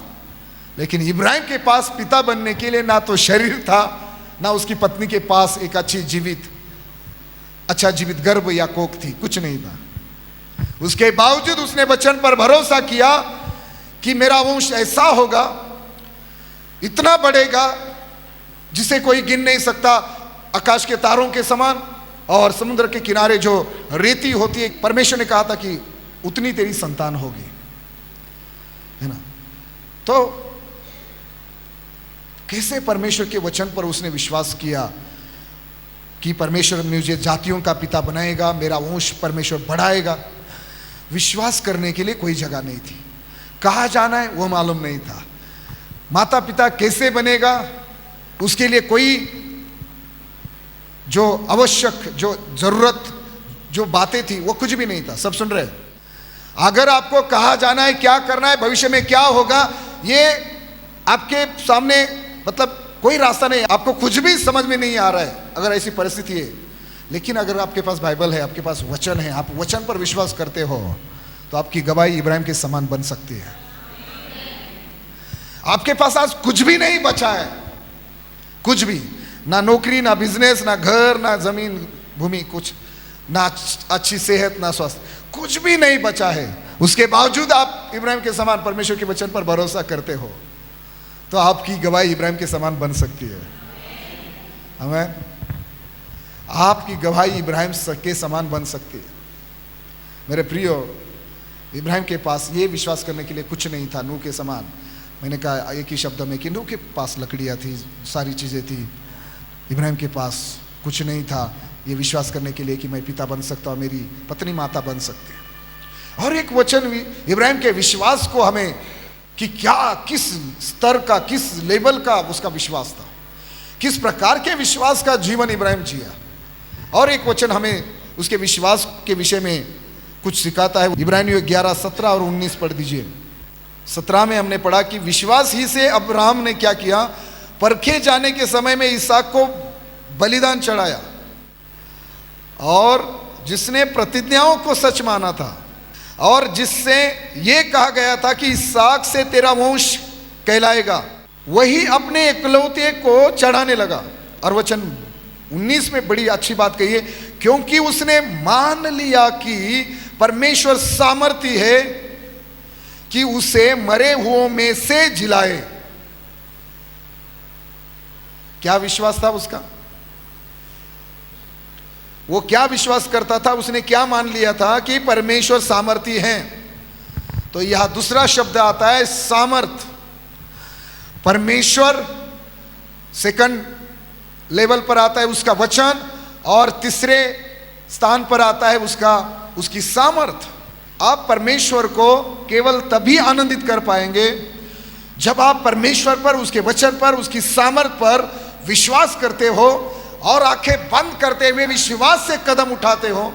लेकिन इब्राहिम के पास पिता बनने के लिए ना तो शरीर था, ना उसकी पत्नी के पास एक अच्छा जीवित गर्भ या कोख थी, कुछ नहीं था। उसके बावजूद उसने वचन पर भरोसा किया कि मेरा वंश ऐसा होगा, इतना बढ़ेगा जिसे कोई गिन नहीं सकता, आकाश के तारों के समान, और समुद्र के किनारे जो रेती होती है, परमेश्वर ने कहा था कि उतनी तेरी संतान होगी, है ना। तो कैसे परमेश्वर के वचन पर उसने विश्वास किया कि परमेश्वर मुझे जातियों का पिता बनाएगा, मेरा वंश परमेश्वर बढ़ाएगा। विश्वास करने के लिए कोई जगह नहीं थी, कहाँ जाना है वो मालूम नहीं था, माता पिता कैसे बनेगा उसके लिए कोई जो आवश्यक, जो जरूरत, जो बातें थी वो कुछ भी नहीं था। सब सुन रहे? अगर आपको कहाँ जाना है, क्या करना है, भविष्य में क्या होगा, ये आपके सामने मतलब कोई रास्ता नहीं है, आपको कुछ भी समझ में नहीं आ रहा है अगर ऐसी परिस्थिति है। लेकिन अगर आपके पास बाइबल है, आपके पास वचन है, आप वचन पर विश्वास करते हो, तो आपकी गवाही इब्राहिम के समान बन सकती है। आपके पास आज कुछ भी नहीं बचा है, कुछ भी, ना नौकरी, ना बिजनेस, ना घर, ना जमीन भूमि, कुछ ना अच्छी सेहत, ना स्वास्थ्य, कुछ भी नहीं बचा है। उसके बावजूद आप इब्राहिम के समान परमेश्वर के वचन पर भरोसा करते हो, तो आपकी गवाही इब्राहिम के समान बन सकती है। आमीन। आपकी गवाही इब्राहिम के समान बन सकती है। मेरे प्रियो, इब्राहिम के पास ये विश्वास करने के लिए कुछ नहीं था, नूह के समान। मैंने कहा एक ही शब्द में कि नूह के पास लकड़ियाँ थी, सारी चीज़ें थी, इब्राहिम के पास कुछ नहीं था ये विश्वास करने के लिए कि मैं पिता बन सकता हूँ, मेरी पत्नी माता बन सकती है। और एक वचन इब्राहिम के विश्वास को हमें कि क्या, किस स्तर का, किस लेवल का उसका विश्वास था, किस प्रकार के विश्वास का जीवन इब्राहिम जिया। और एक वचन हमें उसके विश्वास के विषय में कुछ सिखाता है। इब्रानियों 11, 17 और 19 पढ़ दीजिए। 17 में हमने पढ़ा कि विश्वास ही से अब्राहम ने क्या किया, परखे जाने के समय में इसहाक को बलिदान चढ़ाया, और जिसने प्रतिज्ञाओं को सच माना था, और जिससे ये कहा गया था कि इसहाक से तेरा वंश कहलाएगा, वही अपने इकलौते को चढ़ाने लगा। और वचन 19 में बड़ी अच्छी बात कही है, क्योंकि उसने मान लिया कि परमेश्वर सामर्थी है कि उसे मरे हुओं में से जिलाए। क्या विश्वास था उसका? वो क्या विश्वास करता था? उसने क्या मान लिया था कि परमेश्वर सामर्थी है। तो यह दूसरा शब्द आता है सामर्थ। परमेश्वर सेकंड लेवल पर आता है उसका वचन, और तीसरे स्थान पर आता है उसकी सामर्थ। आप परमेश्वर को केवल तभी आनंदित कर पाएंगे जब आप परमेश्वर पर, उसके वचन पर, उसकी सामर्थ पर विश्वास करते हो और आंखें बंद करते हुए विश्वास से कदम उठाते हो,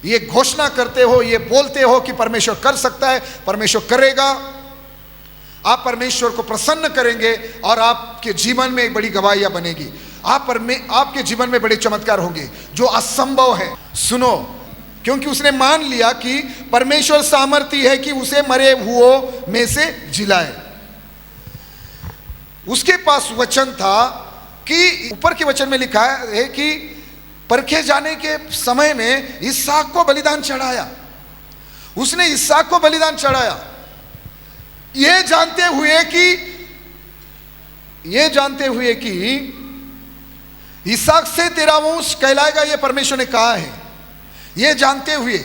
ये घोषणा करते हो, ये बोलते हो कि परमेश्वर कर सकता है, परमेश्वर करेगा। आप परमेश्वर को प्रसन्न करेंगे और आपके जीवन में एक बड़ी गवाहियां बनेगी। आपके जीवन में बड़े चमत्कार होंगे जो असंभव है। सुनो, क्योंकि उसने मान लिया कि परमेश्वर सामर्थी है कि उसे मरे हुओं में से जिलाए। उसके पास वचन था कि ऊपर के वचन में लिखा है कि परखे जाने के समय में इसहाक को बलिदान चढ़ाया। उसने इसहाक को बलिदान चढ़ाया ये जानते हुए कि इसहाक से तेरा वंश कहलाएगा, ये परमेश्वर ने कहा है। ये जानते हुए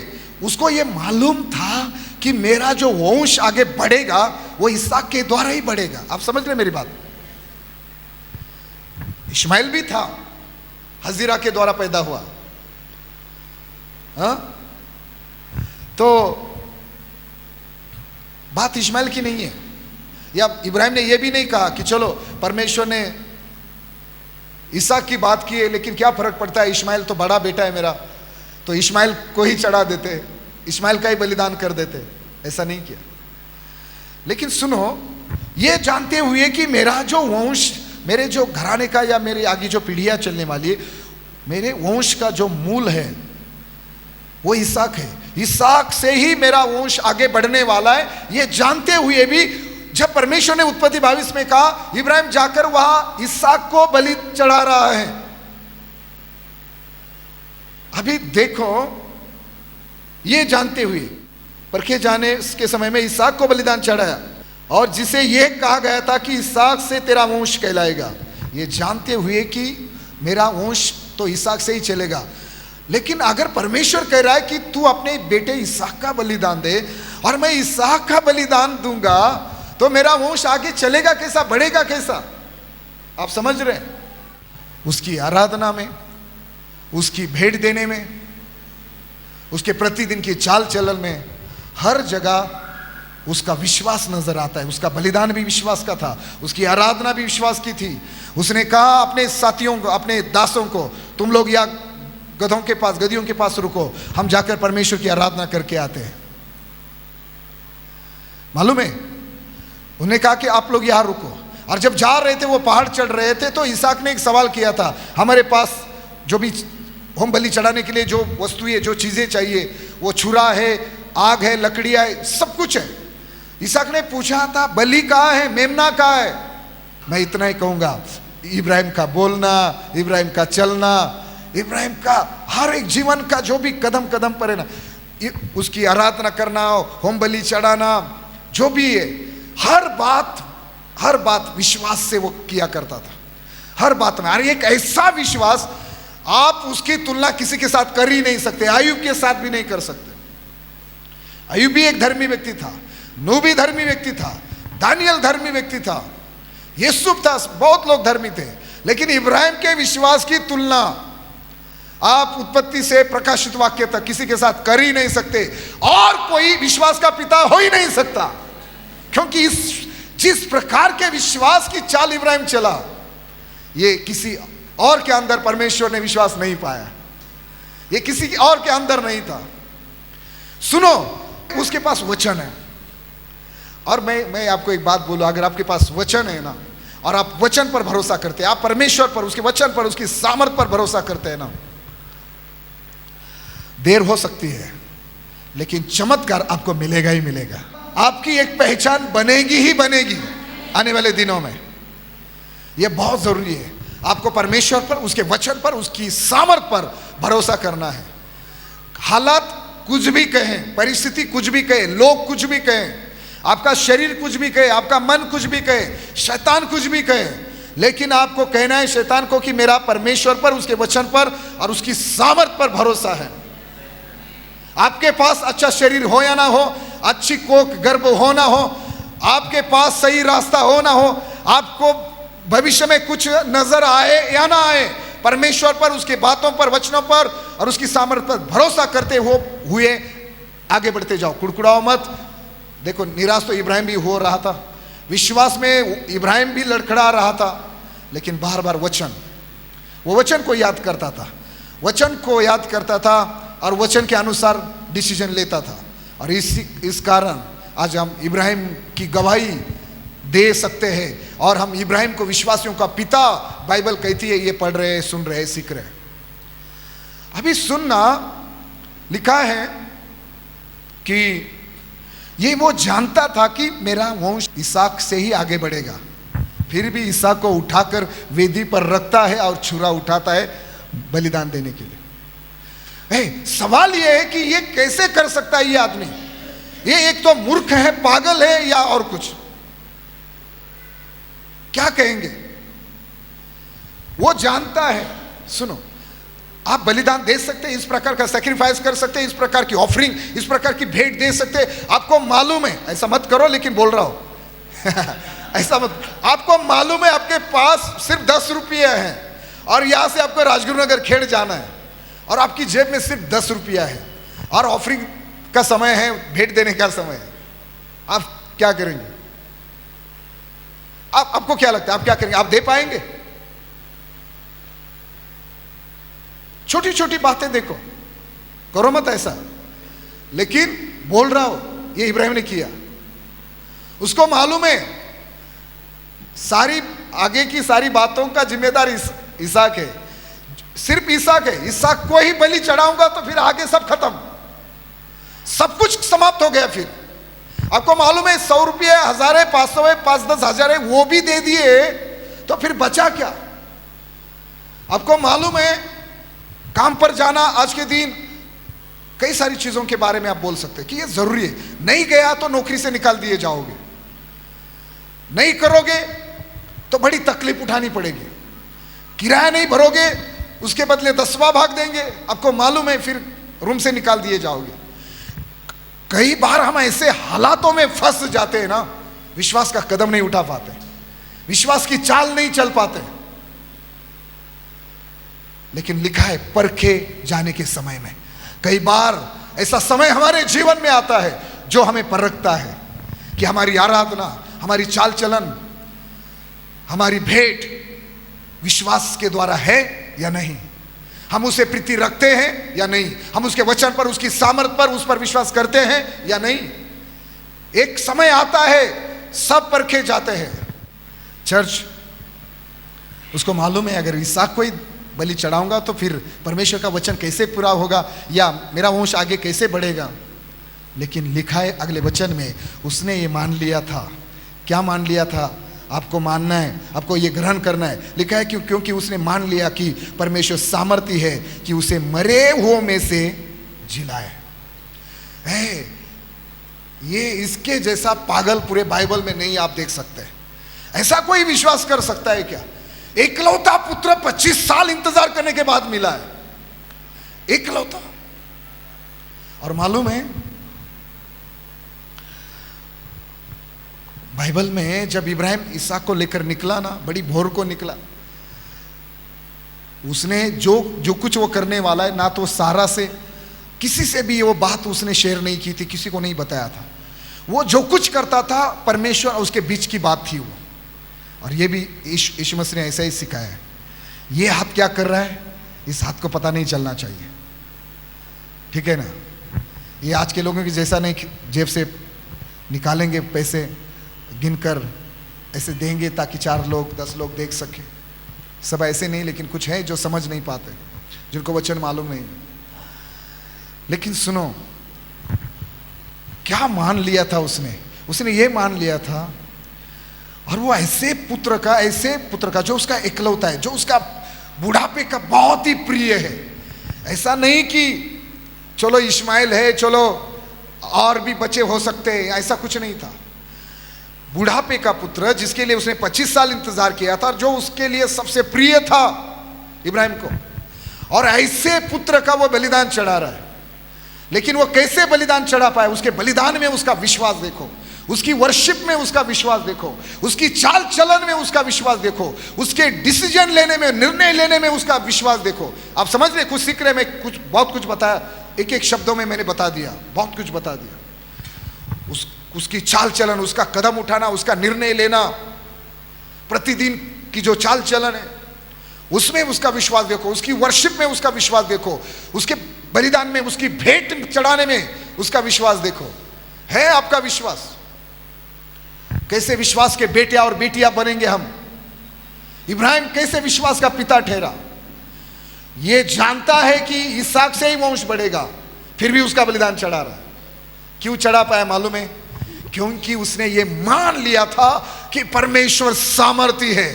उसको ये मालूम था कि मेरा जो वंश आगे बढ़ेगा वो इसहाक के द्वारा ही बढ़ेगा। आप समझ रहे मेरी बात? इश्माइल भी था, हजीरा के द्वारा पैदा हुआ। तो बात इश्माइल की नहीं है, या इब्राहिम ने यह भी नहीं कहा कि चलो परमेश्वर ने इसहाक की बात की है, लेकिन क्या फर्क पड़ता है, इश्माइल तो बड़ा बेटा है मेरा, तो इश्माइल को ही चढ़ा देते, इश्माइल का ही बलिदान कर देते। ऐसा नहीं किया। लेकिन सुनो, ये जानते हुए कि मेरा जो वंश, मेरे जो घराने का या मेरी आगे जो पीढ़ियां चलने वाली है, मेरे वंश का जो मूल है वो इसहाक है, इसहाक से ही मेरा वंश आगे बढ़ने वाला है, ये जानते हुए भी जब परमेश्वर ने उत्पत्ति 22 में कहा इब्राहिम जाकर वहां इसहाक को बलि चढ़ा रहा है। अभी देखो, ये जानते हुए परखे जाने के समय में इसहाक को बलिदान चढ़ाया, और जिसे यह कहा गया था कि इसहाक से तेरा वंश कहलाएगा, ये जानते हुए कि मेरा वंश तो इसहाक से ही चलेगा। लेकिन अगर परमेश्वर कह रहा है कि तू अपने बेटे इसहाक का बलिदान दे और मैं इसहाक का बलिदान दूंगा, तो मेरा वंश आगे चलेगा कैसा, बढ़ेगा कैसा? आप समझ रहे हैं? उसकी आराधना में, उसकी भेंट देने में, उसके प्रतिदिन की चाल चलन में, हर जगह उसका विश्वास नजर आता है। उसका बलिदान भी विश्वास का था, उसकी आराधना भी विश्वास की थी। उसने कहा अपने साथियों को, अपने दासों को, तुम लोग या गधों के पास, गधियों के पास रुको, हम जाकर परमेश्वर की आराधना करके आते हैं। मालूम है, उन्होंने कहा कि आप लोग यहां रुको। और जब जा रहे थे, वो पहाड़ चढ़ रहे थे, तो इसहाक ने एक सवाल किया था, हमारे पास जो भी होम बलि चढ़ाने के लिए जो वस्तुएं, जो चीजें चाहिए, वो छुरा है, आग है, लकड़ियां है, सब कुछ है। इसहाक ने पूछा था बलि कहाँ है, मेमना कहाँ है? मैं इतना ही कहूंगा, इब्राहिम का बोलना, इब्राहिम का चलना, इब्राहिम का हर एक जीवन का जो भी कदम कदम पर है ना, उसकी आराधना करना, होम बलि चढ़ाना, जो भी है, हर बात विश्वास से वो किया करता था। हर बात में, अरे एक ऐसा विश्वास आप उसकी तुलना किसी के साथ कर ही नहीं सकते, अय्यूब के साथ भी नहीं कर सकते। अय्यूब भी एक धर्मी व्यक्ति था, नूह भी धर्मी व्यक्ति था, दानियल धर्मी व्यक्ति था, यूसुफ था, बहुत लोग धर्मी थे। लेकिन इब्राहिम के विश्वास की तुलना आप उत्पत्ति से प्रकाशित वाक्य तक किसी के साथ कर ही नहीं सकते, और कोई विश्वास का पिता हो ही नहीं सकता। क्योंकि जिस प्रकार के विश्वास की चाल इब्राहिम चला, ये किसी और के अंदर परमेश्वर ने विश्वास नहीं पाया, ये किसी और के अंदर नहीं था। सुनो, उसके पास वचन है। और मैं आपको एक बात बोलूं, अगर आपके पास वचन है ना, और आप वचन पर भरोसा करते हैं, आप परमेश्वर पर, उसके वचन पर, उसकी सामर्थ पर भरोसा करते हैं ना, देर हो सकती है लेकिन चमत्कार आपको मिलेगा ही मिलेगा। आपकी एक पहचान बनेगी ही बनेगी आने वाले दिनों में। यह बहुत जरूरी है, आपको परमेश्वर पर, उसके वचन पर, उसकी सामर्थ पर भरोसा करना है। हालात कुछ भी कहें, परिस्थिति कुछ भी कहे, लोग कुछ भी कहें, आपका शरीर कुछ भी कहे, आपका मन कुछ भी कहे, शैतान कुछ भी कहे, लेकिन आपको कहना है शैतान को कि मेरा परमेश्वर पर, उसके वचन पर और उसकी सामर्थ पर भरोसा है। आपके पास अच्छा शरीर हो या ना हो, अच्छी कोख गर्भ हो ना हो, आपके पास सही रास्ता हो ना हो, आपको भविष्य में कुछ नजर आए या ना आए, परमेश्वर पर, उसके बातों पर, वचनों पर और उसकी सामर्थ पर भरोसा करते हुए आगे बढ़ते जाओ। कुड़कुड़ाओ मत। देखो, निराश तो इब्राहिम भी हो रहा था, विश्वास में इब्राहिम भी लड़खड़ा रहा था, लेकिन बार बार वो वचन को याद करता था, वचन को याद करता था और वचन के अनुसार डिसीजन लेता था। और इस कारण आज हम इब्राहिम की गवाही दे सकते हैं, और हम इब्राहिम को विश्वासियों का पिता बाइबल कहती है। ये पढ़ रहे हैं, सुन रहे हैं, सीख रहे हैं। अभी सुनना लिखा है कि ये वो जानता था कि मेरा वंश इसहाक से ही आगे बढ़ेगा, फिर भी इसहाक को उठाकर वेदी पर रखता है और छुरा उठाता है बलिदान देने के लिए। सवाल ये है कि ये कैसे कर सकता है ये आदमी? ये एक तो मूर्ख है, पागल है, या और कुछ? क्या कहेंगे? वो जानता है। सुनो, आप बलिदान दे सकते हैं, इस प्रकार का सैक्रिफाइस कर सकते हैं, इस प्रकार की ऑफरिंग, इस प्रकार की भेंट दे सकते हैं। आपको मालूम है, ऐसा मत करो, लेकिन बोल रहा हूं ऐसा मत। आपको मालूम है आपके पास सिर्फ 10 रुपये हैं और यहां से आपको राजगुरुनगर खेड़ जाना है, और आपकी जेब में सिर्फ 10 रुपया है, और ऑफरिंग का समय है, भेंट देने का समय है। आप क्या करेंगे? आपको क्या लगता है, आप क्या करेंगे? आप दे पाएंगे? छोटी छोटी बातें देखो, करो मत ऐसा। लेकिन बोल रहा हूं, ये इब्राहिम ने किया। उसको मालूम है सारी आगे की सारी बातों का जिम्मेदार इसहाक है, सिर्फ इसहाक है। इसहाक को ही बलि चढ़ाऊंगा तो फिर आगे सब खत्म, सब कुछ समाप्त हो गया। फिर आपको मालूम है 100 रुपये, 1000 है, 500 है, 5-10 हजार है, वो भी दे दिए तो फिर बचा क्या? आपको मालूम है काम पर जाना, आज के दिन कई सारी चीजों के बारे में आप बोल सकते हैं कि ये जरूरी है, नहीं गया तो नौकरी से निकाल दिए जाओगे, नहीं करोगे तो बड़ी तकलीफ उठानी पड़ेगी, किराया नहीं भरोगे उसके बदले 10वां भाग देंगे, आपको मालूम है फिर रूम से निकाल दिए जाओगे। कई बार हम ऐसे हालातों में फंस जाते हैं ना, विश्वास का कदम नहीं उठा पाते, विश्वास की चाल नहीं चल पाते। लेकिन लिखा है परखे जाने के समय में, कई बार ऐसा समय हमारे जीवन में आता है जो हमें परखता है कि हमारी आराधना, हमारी चाल चलन, हमारी भेंट विश्वास के द्वारा है या नहीं, हम उसे प्रीति रखते हैं या नहीं, हम उसके वचन पर, उसकी सामर्थ पर, उस पर विश्वास करते हैं या नहीं। एक समय आता है सब परखे जाते हैं। चर्च, उसको मालूम है अगर इसहाक को ही बलि चढ़ाऊंगा तो फिर परमेश्वर का वचन कैसे पूरा होगा या मेरा वंश आगे कैसे बढ़ेगा। लेकिन लिखा है अगले वचन में, उसने ये मान लिया था। क्या मान लिया था? आपको मानना है, आपको ये ग्रहण करना है। लिखा है क्योंकि उसने मान लिया कि परमेश्वर सामर्थी है कि उसे मरे हुओं में से जिलाए। ये इसके जैसा पागल पूरे बाइबल में नहीं आप देख सकते। ऐसा कोई विश्वास कर सकता है क्या? एकलौता पुत्र 25 साल इंतजार करने के बाद मिला है, एकलौता। और मालूम है बाइबल में जब इब्राहिम इसहाक को लेकर निकला ना, बड़ी भोर को निकला, उसने जो कुछ वो करने वाला है ना, तो सारा से किसी से भी वो बात उसने शेयर नहीं की थी, किसी को नहीं बताया था। वो जो कुछ करता था परमेश्वर और उसके बीच की बात थी वो। और ये भी यीशु मसीह ने ऐसा ही सिखाया है। ये हाथ क्या कर रहा है इस हाथ को पता नहीं चलना चाहिए, ठीक है ना। ये आज के लोगों की जैसा नहीं, जेब से निकालेंगे पैसे गिनकर ऐसे देंगे ताकि 4 लोग 10 लोग देख सके। सब ऐसे नहीं, लेकिन कुछ है जो समझ नहीं पाते, जिनको वचन मालूम नहीं। लेकिन सुनो, क्या मान लिया था उसने ये मान लिया था। और वो ऐसे पुत्र का जो उसका एकलौता है, जो उसका बुढ़ापे का बहुत ही प्रिय है। ऐसा नहीं कि चलो इस्माइल है, चलो और भी बच्चे हो सकते हैं, ऐसा कुछ नहीं था। बुढ़ापे का पुत्र जिसके लिए उसने 25 साल इंतजार किया था, जो उसके लिए सबसे प्रिय था इब्राहिम को, और ऐसे पुत्र का वो बलिदान चढ़ा रहा है। लेकिन वो कैसे बलिदान चढ़ा पाया? उसके बलिदान में उसका विश्वास देखो, उसकी वर्शिप में उसका विश्वास देखो, उसकी चाल चलन में उसका विश्वास देखो, उसके डिसीजन लेने में, निर्णय लेने में उसका विश्वास देखो। आप समझ रहे, कुछ सीख रहे, मैं बहुत कुछ बताया, एक एक शब्दों में मैंने बता दिया, बहुत कुछ बता दिया। उसकी चाल चलन, उसका कदम उठाना, उसका निर्णय लेना, प्रतिदिन की जो चाल चलन है उसमें उसका विश्वास देखो, उसकी वर्शिप में उसका विश्वास देखो, उसके बलिदान में, उसकी भेंट चढ़ाने में उसका विश्वास देखो। है आपका विश्वास? कैसे विश्वास के बेटिया और बेटियां बनेंगे हम? इब्राहिम कैसे विश्वास का पिता ठहरा? ये जानता है कि इसहाक से ही वंश बढ़ेगा, फिर भी उसका बलिदान चढ़ा रहा है। क्यों चढ़ा पाया मालूम है? क्योंकि उसने ये मान लिया था कि परमेश्वर सामर्थी है,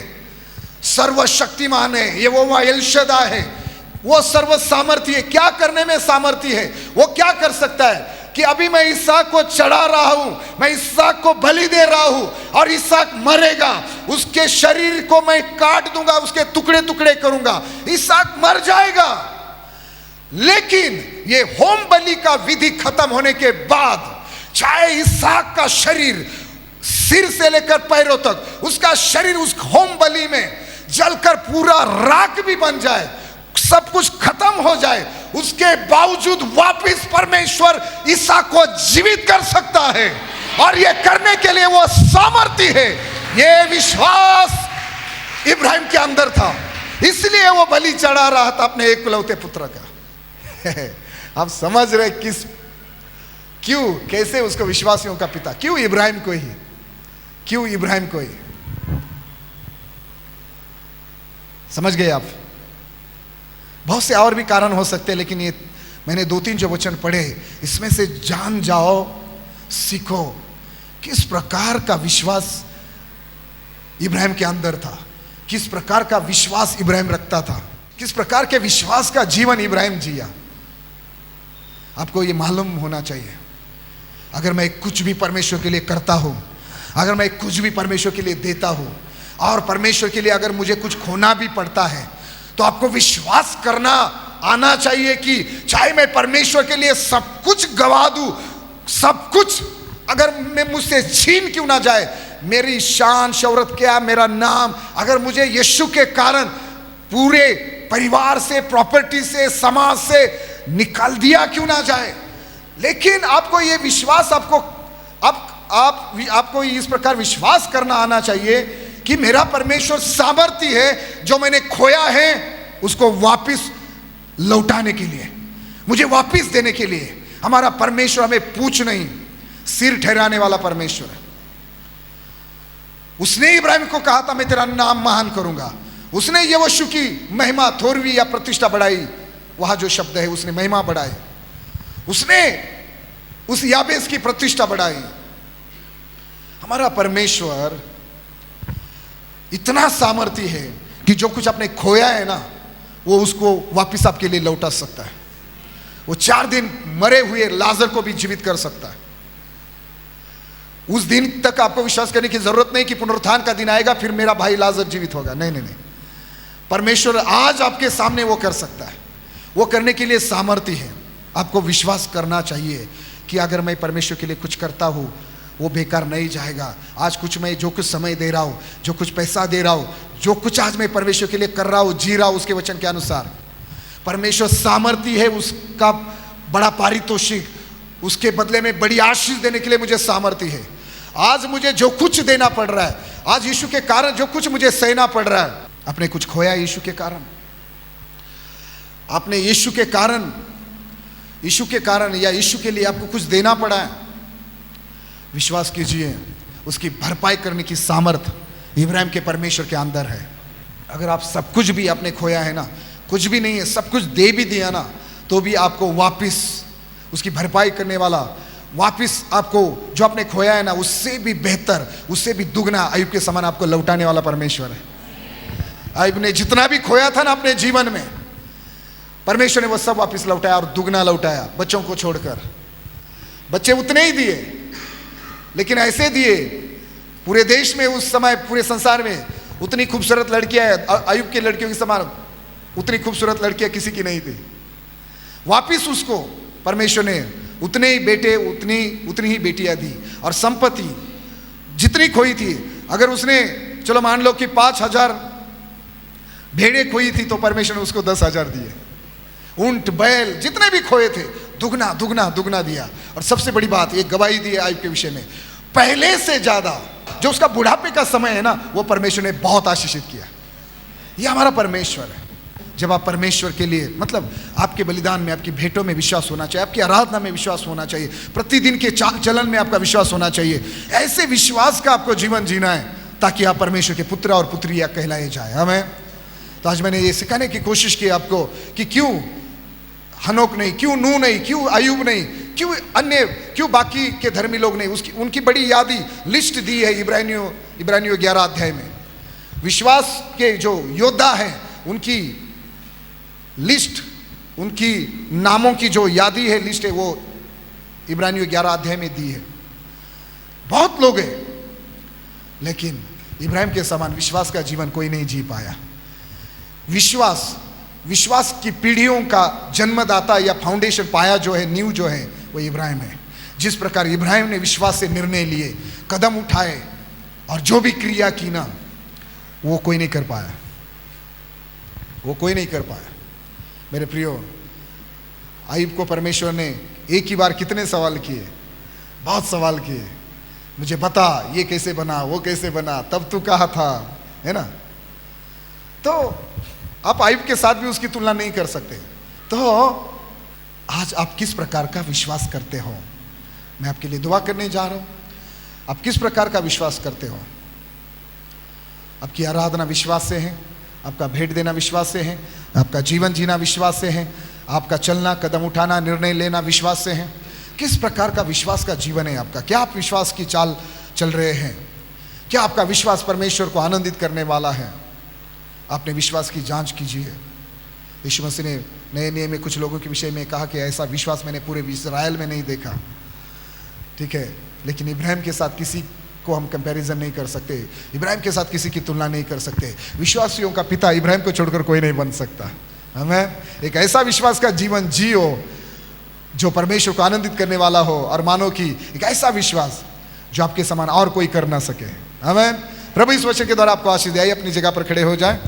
सर्वशक्तिमान है, ये वो एल शद्दाई है, वो सर्व सामर्थी है। क्या करने में सामर्थी है? वो क्या कर सकता है कि अभी मैं इसहाक को चढ़ा रहा हूं, मैं इसहाक को बलि दे रहा हूं और इसहाक मरेगा, उसके शरीर को मैं काट दूंगा, उसके टुकड़े टुकड़े करूंगा, इसहाक मर जाएगा। लेकिन ये होम बलि का विधि खत्म होने के बाद चाहे इसहाक का शरीर सिर से लेकर पैरों तक, उसका शरीर उस होम बलि में जलकर पूरा राख भी बन जाए, सब कुछ खत्म हो जाए, उसके बावजूद वापस परमेश्वर इसहाक को जीवित कर सकता है। और ये करने के लिए वो सामर्थी है। ये विश्वास इब्राहिम के अंदर था, इसलिए वो बलि चढ़ा रहा था अपने एकलौते पुत्र का। आप समझ रहे क्यों, कैसे उसको विश्वासियों का पिता, क्यों इब्राहिम को ही, क्यों इब्राहिम को ही? समझ गए आप? बहुत से और भी कारण हो सकते हैं, लेकिन ये मैंने 2-3 जो वचन पढ़े, इसमें से जान जाओ, सीखो किस प्रकार का विश्वास इब्राहिम के अंदर था, किस प्रकार का विश्वास इब्राहिम रखता था, किस प्रकार के विश्वास का जीवन इब्राहिम जिया। आपको ये मालूम होना चाहिए, अगर मैं कुछ भी परमेश्वर के लिए करता हूं, अगर मैं कुछ भी परमेश्वर के लिए देता हूं, और परमेश्वर के लिए अगर मुझे कुछ खोना भी पड़ता है, तो आपको विश्वास करना आना चाहिए कि चाहे मैं परमेश्वर के लिए सब कुछ गवा दूं, सब कुछ अगर मैं मुझसे छीन क्यों ना जाए, मेरी शान शौहरत क्या, मेरा नाम अगर मुझे यीशु के कारण पूरे परिवार से, प्रॉपर्टी से, समाज से निकाल दिया क्यों ना जाए, लेकिन आपको ये विश्वास, आपको इस प्रकार विश्वास करना आना चाहिए कि मेरा परमेश्वर सामर्थ्य है, जो मैंने खोया है उसको वापस लौटाने के लिए, मुझे वापस देने के लिए। हमारा परमेश्वर हमें पूछ नहीं, सिर ठहराने वाला परमेश्वर है। उसने इब्राहिम को कहा था मैं तेरा नाम महान करूंगा, उसने यहोशू की महिमा, थोरवी या प्रतिष्ठा बढ़ाई, वहां जो शब्द है उसने महिमा बढ़ाई, उसने उस याबेस की प्रतिष्ठा बढ़ाई। हमारा परमेश्वर इतना सामर्थ्य है कि जो कुछ आपने खोया है ना, वो उसको वापस आपके लिए लौटा सकता है। वो 4 दिन मरे हुए लाजर को भी जीवित कर सकता है। उस दिन तक आपको विश्वास करने की जरूरत नहीं कि पुनरुत्थान का दिन आएगा फिर मेरा भाई लाजर जीवित होगा। नहीं नहीं नहीं, परमेश्वर आज आपके सामने वो कर सकता है, वो करने के लिए सामर्थ्य है। आपको विश्वास करना चाहिए कि अगर मैं परमेश्वर के लिए कुछ करता हूँ वो बेकार नहीं जाएगा। आज कुछ मैं जो कुछ समय दे रहा हूँ, जो कुछ पैसा दे रहा हूँ, जो कुछ आज मैं परमेश्वर के लिए कर रहा हूँ, जी रहा हूँ उसके वचन के अनुसार, परमेश्वर सामर्थ्य है, उसका बड़ा पारितोषिक, उसके बदले में बड़ी आशीष देने के लिए मुझे सामर्थ्य है। आज मुझे जो कुछ देना पड़ रहा है, आज यीशु के कारण जो कुछ मुझे सहना पड़ रहा है, आपने कुछ खोया यीशु के कारण, आपने यीशु के कारण या यीशु के लिए आपको कुछ देना पड़ा है, विश्वास कीजिए उसकी भरपाई करने की सामर्थ इब्राहिम के परमेश्वर के अंदर है। अगर आप सब कुछ भी आपने खोया है ना, कुछ भी नहीं है, सब कुछ दे भी दिया ना, तो भी आपको वापस उसकी भरपाई करने वाला, वापस आपको जो आपने खोया है ना उससे भी बेहतर, उससे भी दुगना अय्यूब के समान आपको लौटाने वाला परमेश्वर है। अय्यूब ने जितना भी खोया था ना अपने जीवन में, परमेश्वर ने वो सब वापस लौटाया और दुगना लौटाया। बच्चों को छोड़कर, बच्चे उतने ही दिए, लेकिन ऐसे दिए, पूरे देश में उस समय, पूरे संसार में उतनी खूबसूरत लड़कियां, अय्यूब की लड़कियों के समान उतनी खूबसूरत लड़कियां किसी की नहीं थी। वापिस उसको परमेश्वर ने उतने ही बेटे, उतनी ही बेटियां दी, और संपत्ति जितनी खोई थी, अगर उसने चलो मान लो कि 5,000 भेड़ें खोई थी तो परमेश्वर ने उसको 10,000 दिए। ऊंट बैल जितने भी खोए थे दुगना दुगना दुगना दिया। और सबसे बड़ी बात, एक गवाही दी अय्यूब के विषय में, पहले से ज्यादा जो उसका बुढ़ापे का समय है ना, वो परमेश्वर ने बहुत आशीषित किया। ये हमारा परमेश्वर है। जब आप परमेश्वर के लिए, मतलब आपके बलिदान में, आपकी भेंटों में विश्वास होना चाहिए, आपकी आराधना में विश्वास होना चाहिए, प्रतिदिन के चाल चलन में आपका विश्वास होना चाहिए। ऐसे विश्वास का आपको जीवन जीना है ताकि आप परमेश्वर के पुत्र और पुत्रिया कहलाए जाए। हमें तो आज मैंने ये सिखाने की कोशिश की आपको कि क्यों हनोक नहीं, क्यों नूह नहीं, क्यों अय्यूब नहीं, क्यों बाकी के धर्मी लोग नहीं, उनकी बड़ी यादी लिस्ट दी है इब्रानियों 11 अध्याय में। विश्वास के जो योद्धा हैं उनकी लिस्ट, उनकी नामों की जो यादी है, लिस्ट है, वो इब्रानियों 11 अध्याय में दी है। बहुत लोग हैं, लेकिन इब्राहिम के समान विश्वास का जीवन कोई नहीं जी पाया। विश्वास की पीढ़ियों का जन्मदाता या फाउंडेशन, पाया जो है, नींव जो है, वो इब्राहिम है। जिस प्रकार इब्राहिम ने विश्वास से निर्णय लिए, कदम उठाए और जो भी क्रिया की ना, वो कोई नहीं कर पाया, वो कोई नहीं कर पाया। मेरे प्रियो, अय्यूब को परमेश्वर ने एक ही बार कितने सवाल किए? बहुत सवाल किए। मुझे बता ये कैसे बना, वो कैसे बना, तब तू कहा था, है ना। तो आप अय्यूब के साथ भी उसकी तुलना नहीं कर सकते। तो आज आप किस प्रकार का विश्वास करते हो? मैं आपके लिए दुआ करने जा रहा हूं। आप किस प्रकार का विश्वास करते हो? आपकी आराधना विश्वास से है, आपका भेंट देना विश्वास से है, आपका जीवन जीना विश्वास से है, आपका चलना, कदम उठाना, निर्णय लेना विश्वास से है। किस प्रकार का विश्वास का जीवन है आपका? क्या आप विश्वास की चाल चल रहे हैं? क्या आपका विश्वास परमेश्वर को आनंदित करने वाला है? आपने विश्वास की जांच कीजिए। यीशु मसीह ने नए नियम में कुछ लोगों के विषय में कहा कि ऐसा विश्वास मैंने पूरे इस्राएल में नहीं देखा, ठीक है, लेकिन इब्राहिम के साथ किसी को हम कंपैरिजन नहीं कर सकते, इब्राहिम के साथ किसी की तुलना नहीं कर सकते। विश्वासियों का पिता इब्राहिम को छोड़कर कोई नहीं बन सकता। हमें एक ऐसा विश्वास का जीवन जियो जो परमेश्वर को आनंदित करने वाला हो, और मानो कि एक ऐसा विश्वास जो आपके समान और कोई कर ना सके। हमें प्रभु इस वचन के द्वारा आपको आशीष दे। अपनी जगह पर खड़े हो जाएं।